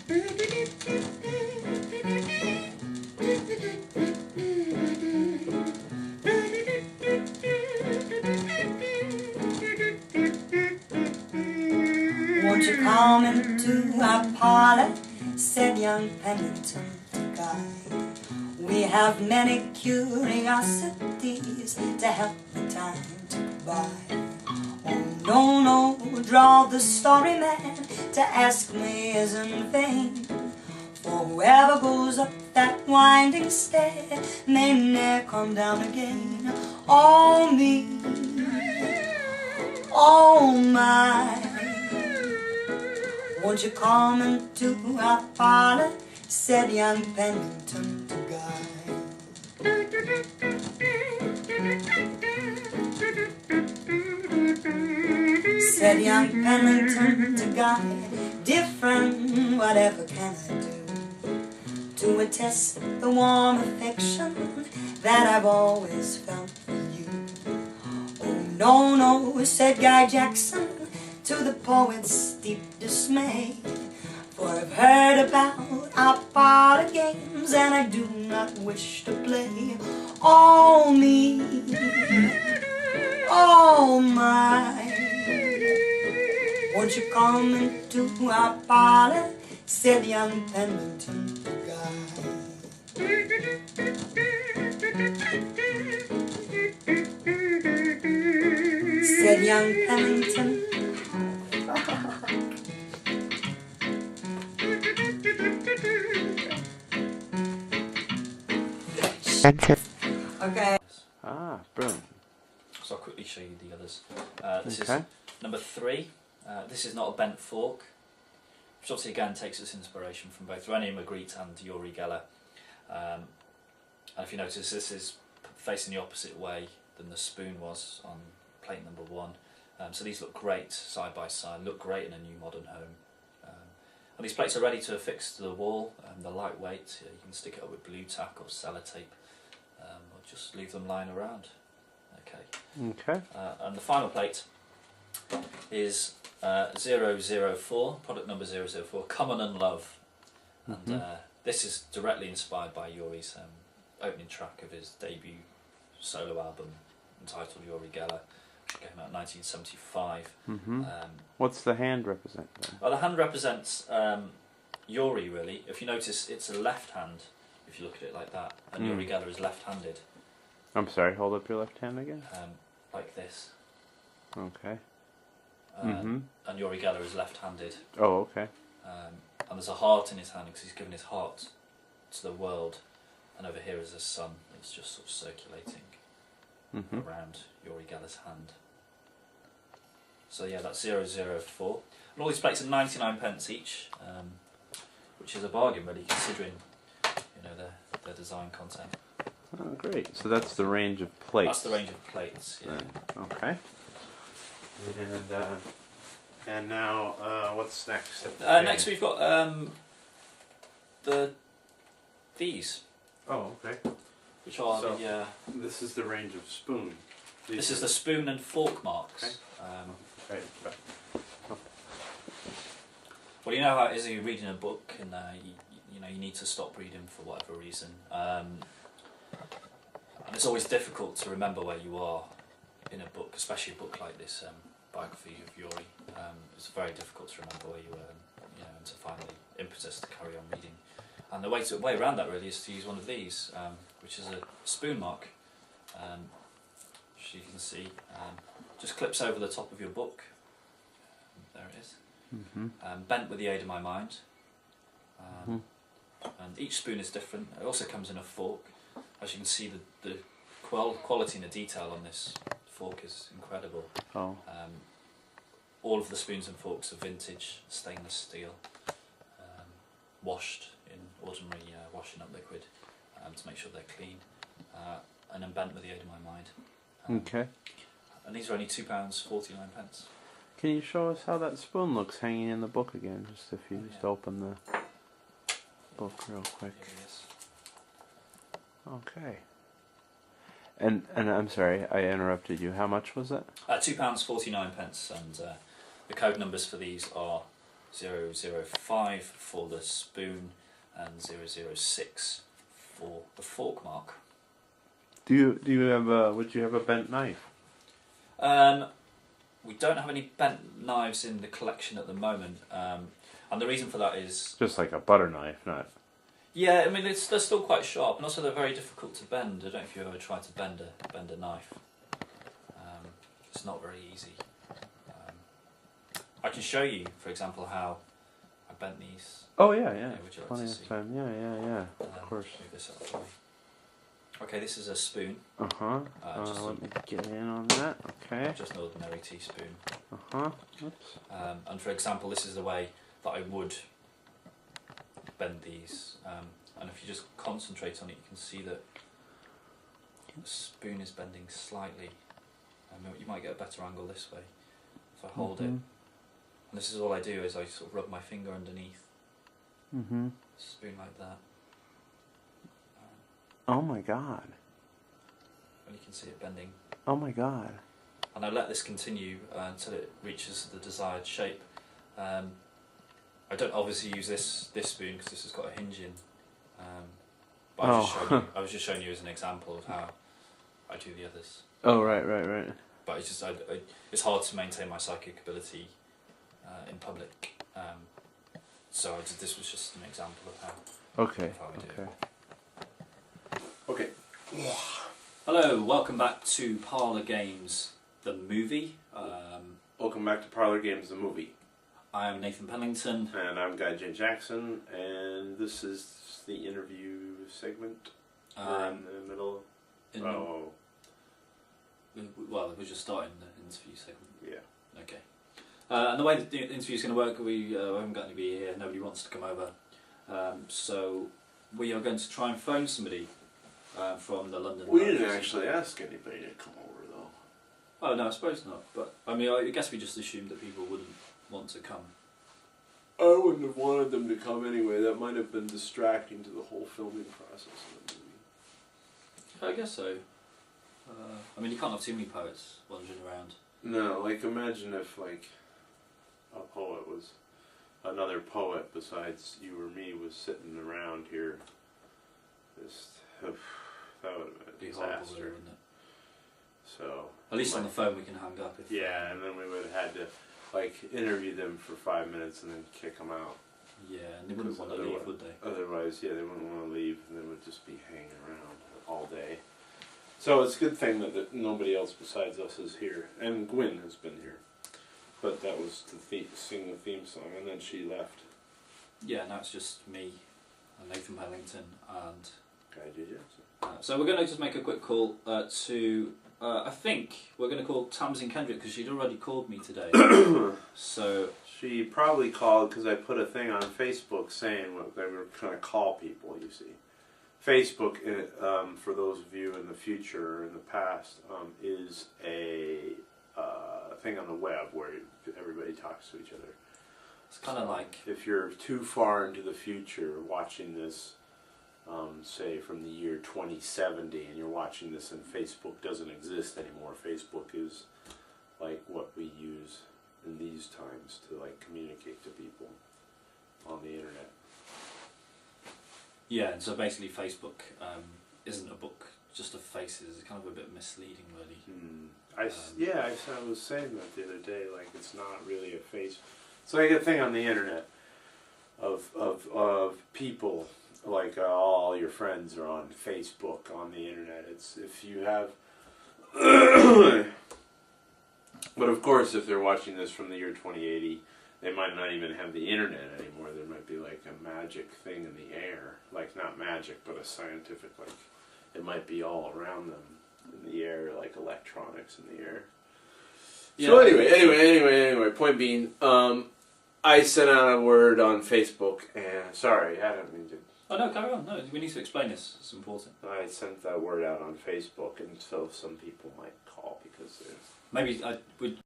Won't you come into our parlor, said young Pennington to Guy. We have many curiosities to help the time to by. Oh no, no, draw the story man, to ask me is in vain. For whoever goes up that winding stair may ne'er come down again. Oh me, oh my, won't you come into our parlor, said young Pennington to Guy. Said young Pennington to Guy, dear friend, whatever can I do to attest the warm affection that I've always felt for you? Oh no, no, said Guy Jackson, to the poet's deep dismay, for I've heard about our parlor games and I do not wish to play. Oh me, oh my, won't you come into our parlor, said young Pennington to Guy. Said young Pennington. Okay. Ah, brilliant. So I'll quickly show you the others. This is number 3. This is not a bent fork, which obviously again takes its inspiration from both René Magritte and Uri Geller. And if you notice, this is facing the opposite way than the spoon was on plate number 1. So these look great side by side, look great in a new modern home. And these plates are ready to affix to the wall. They're lightweight, you can stick it up with glue tack or sellotape, or just leave them lying around. Okay. And the final plate is 004, product number 004, Common and Love. And this is directly inspired by Uri's opening track of his debut solo album entitled Uri Geller, which came out in 1975. What's the hand represent then? Well, the hand represents Uri, really. If you notice, it's a left hand, if you look at it like that, and Uri Geller is left-handed. I'm sorry, hold up your left hand again. Like this. Okay. And Uri Geller is left-handed. Oh, okay. And there's a heart in his hand because he's given his heart to the world, and over here is a sun that's just sort of circulating around Uri Geller's hand. So yeah, that's 004. And all these plates are 99p each, which is a bargain really, considering their design content. Oh, great. So that's the range of plates. That's the range of plates, yeah. Okay. And now, what's next? Next we've got these. Oh, okay. Which are so this is the range of spoon. This is the spoon and fork marks. Okay. Well, you know how it is. You're reading a book, and you need to stop reading for whatever reason. And it's always difficult to remember where you are in a book, especially a book like this, biography of Uri. It's very difficult to remember where you were, and to find the impetus to carry on reading. And the way around that really is to use one of these, which is a spoon mark, which you can see, just clips over the top of your book. There it is. Bent with the aid of my mind. And each spoon is different. It also comes in a fork. As you can see, the quality and the detail on this fork is incredible. Oh. All of the spoons and forks are vintage stainless steel, washed in ordinary washing up liquid to make sure they're clean, and then bent with the aid of my mind. Okay. And these are only £2.49. Can you show us how that spoon looks hanging in the book again? Just if you just open the book real quick. Okay. And I'm sorry, I interrupted you. How much was it? £2.49, and the code numbers for these are 005 for the spoon, and 006 for the fork mark. Do you have would you have a bent knife? We don't have any bent knives in the collection at the moment, and the reason for that is just like a butter knife, not. Yeah, I mean they're still quite sharp, and also they're very difficult to bend. I don't know if you ever tried to bend a knife. It's not very easy. I can show you, for example, how I bent these. Oh yeah. Would you like Plenty to of see? time. Yeah. Of course. Move this up for me. Okay, this is a spoon. Let me get in on that. Okay. Just an ordinary teaspoon. Oops. And for example, this is the way that I would bend these. And if you just concentrate on it, you can see that the spoon is bending slightly. You might get a better angle this way. If I hold it, and this is all I do is I sort of rub my finger underneath the spoon like that. Oh my god. And you can see it bending. Oh my god. And I let this continue until it reaches the desired shape. I don't obviously use this spoon because this has got a hinge in. But I was just showing you as an example of how I do the others. Oh right. But it's just it's hard to maintain my psychic ability in public. So this was just an example of how. Okay. Of how I do it. Okay. Hello, welcome back to Parlour Games, the movie. Welcome back to Parlour Games, the movie. I am Nathan Pennington. And I'm Guy J. Jackson, and this is the interview segment. We're in the middle. Well, we're just starting the interview segment. Yeah. Okay. And the way the interview is going to work, we haven't got anybody here. Nobody wants to come over. So we are going to try and phone somebody from the London. We didn't actually ask anybody to come over, though. Oh no, I suppose not. But I mean, I guess we just assumed that people wouldn't want to come. I wouldn't have wanted them to come anyway. That might have been distracting to the whole filming process of the movie. I guess so. I mean, you can't have too many poets wandering around. No, like imagine if like a poet was, another poet besides you or me was sitting around here. Just that would have been a Horrible, disaster. wouldn't it? So at least on the phone we can hang up. If and then we would have had to like interview them for 5 minutes and then kick them out. Yeah, and they wouldn't want to leave, would they? Otherwise, they wouldn't want to leave, and they would just be hanging around all day. So it's a good thing that nobody else besides us is here, and Gwen has been here. But that was to sing the theme song, and then she left. Yeah, now it's just me, and Nathan Pennington, and Guy J. Jackson. So we're going to just make a quick call to. I think we're going to call Tamsin Kendrick because she'd already called me today. So she probably called because I put a thing on Facebook saying what they were going to call people. You see, Facebook, for those of you in the future or in the past, is a thing on the web where everybody talks to each other. It's kind of like if you're too far into the future watching this. Say from the year 2070, and you're watching this and Facebook doesn't exist anymore. Facebook is like what we use in these times to like communicate to people on the internet. Yeah, and so basically Facebook isn't a book just of faces. It's kind of a bit misleading, really. I was saying that the other day. Like it's not really a face. It's like a thing on the internet of people. Like all your friends are on Facebook, on the internet. It's if you have, but of course, if they're watching this from the year 2080, they might not even have the internet anymore. There might be like a magic thing in the air, like not magic, but a scientific, like it might be all around them in the air, like electronics in the air. Yeah. So anyway. Point being, I sent out a word on Facebook, and sorry, I don't mean to. Oh no, carry on. No, we need to explain this. It's important. I sent that word out on Facebook, and so some people might call because maybe I would.